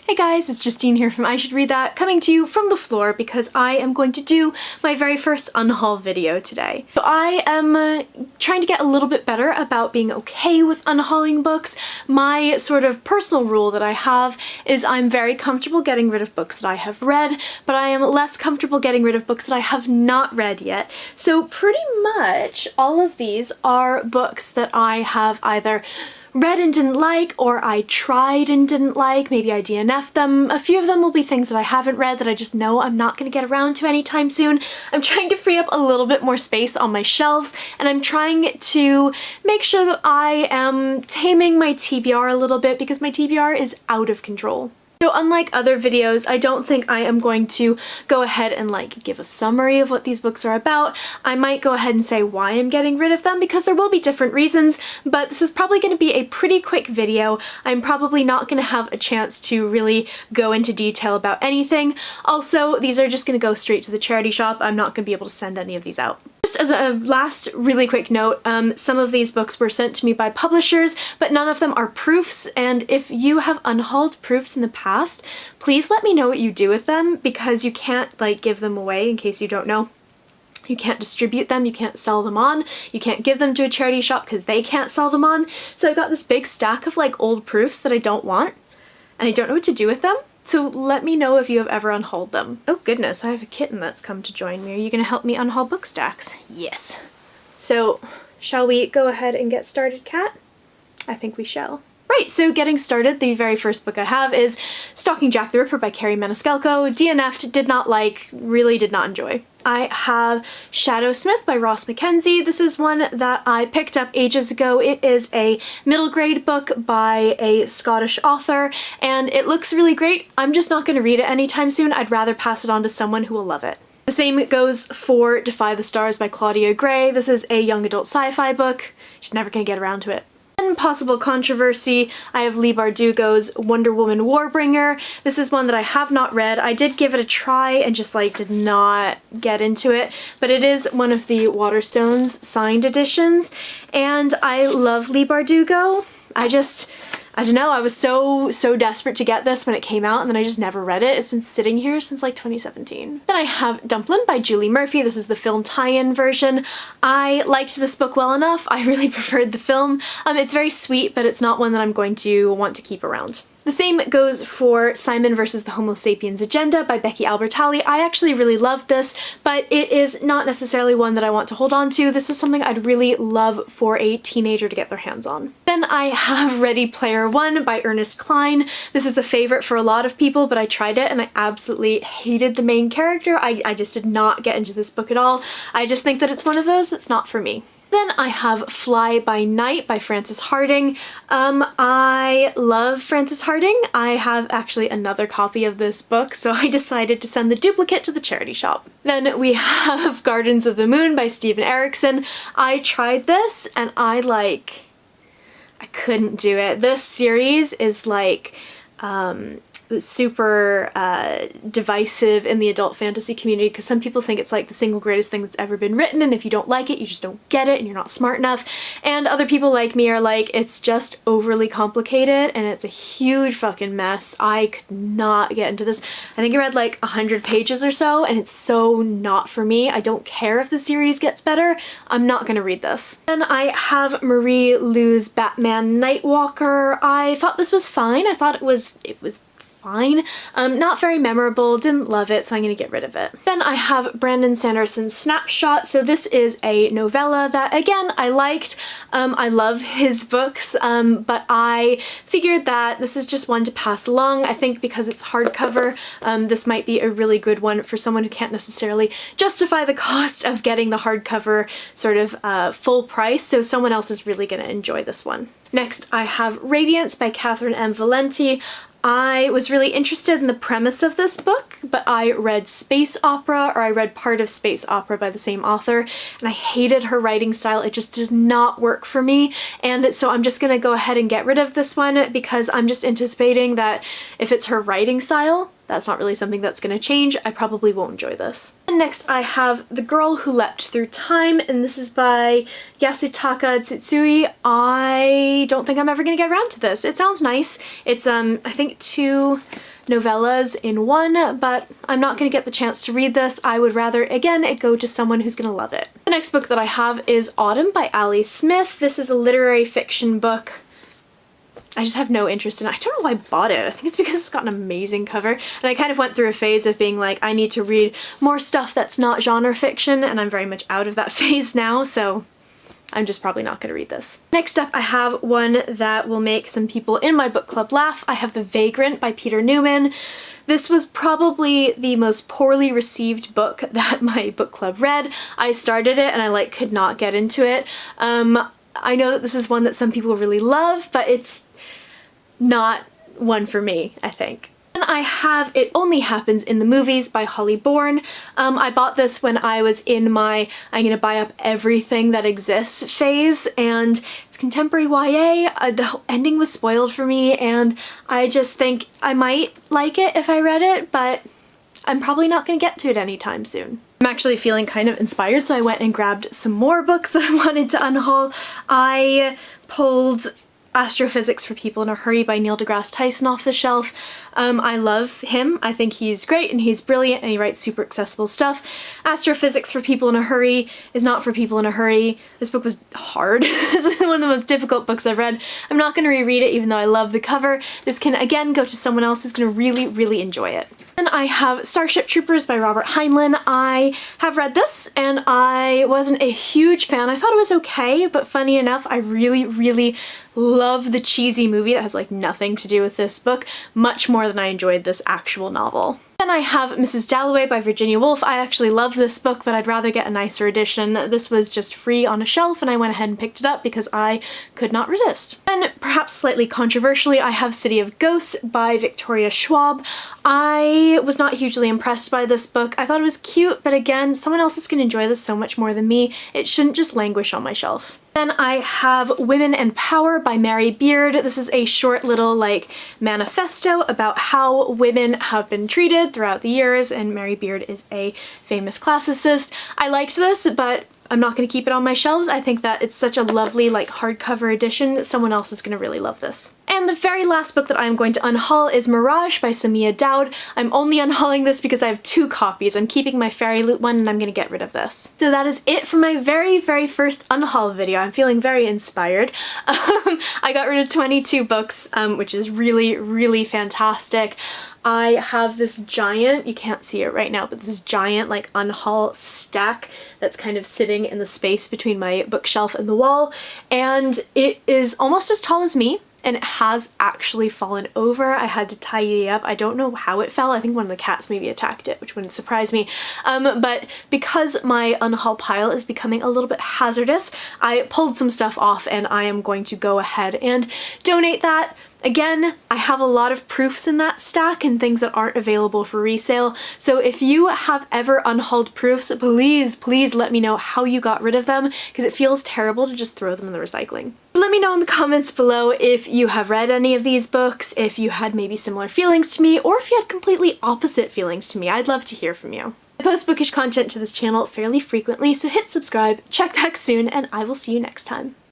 Hey guys, it's Justine here from I Should Read That, coming to you from the floor because I am going to do my very first unhaul video today. So I am trying to get a little bit better about being okay with unhauling books. My sort of personal rule that I have is I'm very comfortable getting rid of books that I have read, but I am less comfortable getting rid of books that I have not read yet. So pretty much all of these are books that I have either read and didn't like, or I tried and didn't like. Maybe I DNF'd them. A few of them will be things that I haven't read that I just know I'm not going to get around to anytime soon. I'm trying to free up a little bit more space on my shelves, and I'm trying to make sure that I am taming my TBR a little bit because my TBR is out of control. So unlike other videos, I don't think I am going to go ahead and give a summary of what these books are about. I might go ahead and say why I'm getting rid of them because there will be different reasons, but this is probably going to be a pretty quick video. I'm probably not going to have a chance to really go into detail about anything. Also, these are just going to go straight to the charity shop. I'm not going to be able to send any of these out. Just as a last really quick note, some of these books were sent to me by publishers, but none of them are proofs, and if you have unhauled proofs in the past, please let me know what you do with them, because you can't give them away, in case you don't know. You can't distribute them, you can't sell them on, you can't give them to a charity shop because they can't sell them on. So I've got this big stack of old proofs that I don't want, and I don't know what to do with them. So let me know if you have ever unhauled them. Oh goodness, I have a kitten that's come to join me. Are you gonna help me unhaul book stacks? Yes. So, shall we go ahead and get started, Kat? I think we shall. Right, so getting started, the very first book I have is Stalking Jack the Ripper by Carrie Maniscalco. DNF'd, did not like, really did not enjoy. I have Shadow Smith by Ross Mackenzie. This is one that I picked up ages ago. It is a middle grade book by a Scottish author, and it looks really great. I'm just not going to read it anytime soon. I'd rather pass it on to someone who will love it. The same goes for Defy the Stars by Claudia Gray. This is a young adult sci-fi book. Just never going to get around to it. In possible controversy, I have Leigh Bardugo's Wonder Woman Warbringer. This is one that I have not read. I did give it a try and just did not get into it, but it is one of the Waterstones signed editions, and I love Leigh Bardugo. I don't know, I was so desperate to get this when it came out, and then I just never read it. It's been sitting here since 2017. Then I have Dumplin' by Julie Murphy. This is the film tie-in version. I liked this book well enough. I really preferred the film. It's very sweet, but it's not one that I'm going to want to keep around. The same goes for Simon vs. the Homo Sapiens Agenda by Becky Albertalli. I actually really loved this, but it is not necessarily one that I want to hold on to. This is something I'd really love for a teenager to get their hands on. Then I have Ready Player One by Ernest Cline. This is a favorite for a lot of people, but I tried it and I absolutely hated the main character. I just did not get into this book at all. I just think that it's one of those that's not for me. Then I have Fly by Night by Frances Harding. I love Frances Harding. I have actually another copy of this book, so I decided to send the duplicate to the charity shop. Then we have Gardens of the Moon by Stephen Erickson. I tried this and I couldn't do it. This series is super divisive in the adult fantasy community because some people think it's the single greatest thing that's ever been written, and if you don't like it, you just don't get it and you're not smart enough. And other people like me are it's just overly complicated and it's a huge fucking mess. I could not get into this. I think I read 100 pages or so, and it's so not for me. I don't care if the series gets better. I'm not gonna read this. Then I have Marie Lu's Batman Nightwalker. I thought this was fine. I thought it was fine. Not very memorable, didn't love it, so I'm gonna get rid of it. Then I have Brandon Sanderson's Snapshot. So this is a novella that, again, I liked. I love his books, but I figured that this is just one to pass along. I think because it's hardcover, this might be a really good one for someone who can't necessarily justify the cost of getting the hardcover sort of full price, so someone else is really gonna enjoy this one. Next, I have Radiance by Catherine M. Valenti. I was really interested in the premise of this book, but I read Space Opera, or I read part of Space Opera by the same author, and I hated her writing style. It just does not work for me, and so I'm just gonna go ahead and get rid of this one because I'm just anticipating that if it's her writing style, that's not really something that's going to change. I probably won't enjoy this. And next I have The Girl Who Leapt Through Time, and this is by Yasutaka Tsutsui. I don't think I'm ever going to get around to this. It sounds nice. It's I think 2 novellas in one, but I'm not going to get the chance to read this. I would rather, again, it go to someone who's going to love it. The next book that I have is Autumn by Ali Smith. This is a literary fiction book. I just have no interest in it. I don't know why I bought it. I think it's because it's got an amazing cover, and I kind of went through a phase of being like, I need to read more stuff that's not genre fiction, and I'm very much out of that phase now, so I'm just probably not going to read this. Next up, I have one that will make some people in my book club laugh. I have The Vagrant by Peter Newman. This was probably the most poorly received book that my book club read. I started it and I could not get into it. I know that this is one that some people really love, but it's not one for me, I think. And I have It Only Happens in the Movies by Holly Bourne. I bought this when I was in my I'm gonna buy up everything that exists phase, and it's contemporary YA. The ending was spoiled for me, and I just think I might like it if I read it, but I'm probably not gonna get to it anytime soon. I'm actually feeling kind of inspired, so I went and grabbed some more books that I wanted to unhaul. I pulled Astrophysics for People in a Hurry by Neil deGrasse Tyson off the shelf. I love him. I think he's great and he's brilliant and he writes super accessible stuff. Astrophysics for People in a Hurry is not for people in a hurry. This book was hard. This is one of the most difficult books I've read. I'm not going to reread it even though I love the cover. This can again go to someone else who's going to really, really enjoy it. And I have Starship Troopers by Robert Heinlein. I have read this and I wasn't a huge fan. I thought it was okay, but funny enough, I really, really love the cheesy movie that has nothing to do with this book much more than I enjoyed this actual novel. Then I have Mrs. Dalloway by Virginia Woolf. I actually love this book, but I'd rather get a nicer edition. This was just free on a shelf and I went ahead and picked it up because I could not resist. Then, perhaps slightly controversially, I have City of Ghosts by Victoria Schwab. I was not hugely impressed by this book. I thought it was cute, but again, someone else is going to enjoy this so much more than me. It shouldn't just languish on my shelf. Then I have Women and Power by Mary Beard. This is a short little manifesto about how women have been treated throughout the years, and Mary Beard is a famous classicist. I liked this, but I'm not going to keep it on my shelves. I think that it's such a lovely hardcover edition. Someone else is going to really love this. And the very last book that I'm going to unhaul is Mirage by Soumya Daud. I'm only unhauling this because I have 2 copies. I'm keeping my Fairy Loot one and I'm going to get rid of this. So that is it for my very, very first unhaul video. I'm feeling very inspired. I got rid of 22 books, which is really, really fantastic. I have this giant, you can't see it right now, but this giant unhaul stack that's kind of sitting in the space between my bookshelf and the wall, and it is almost as tall as me. And it has actually fallen over. I had to tidy it up. I don't know how it fell. I think one of the cats maybe attacked it, which wouldn't surprise me. But because my unhaul pile is becoming a little bit hazardous, I pulled some stuff off and I am going to go ahead and donate that. Again, I have a lot of proofs in that stack and things that aren't available for resale, so if you have ever unhauled proofs, please, please let me know how you got rid of them, because it feels terrible to just throw them in the recycling. Let me know in the comments below if you have read any of these books, if you had maybe similar feelings to me, or if you had completely opposite feelings to me. I'd love to hear from you. I post bookish content to this channel fairly frequently, so hit subscribe, check back soon, and I will see you next time.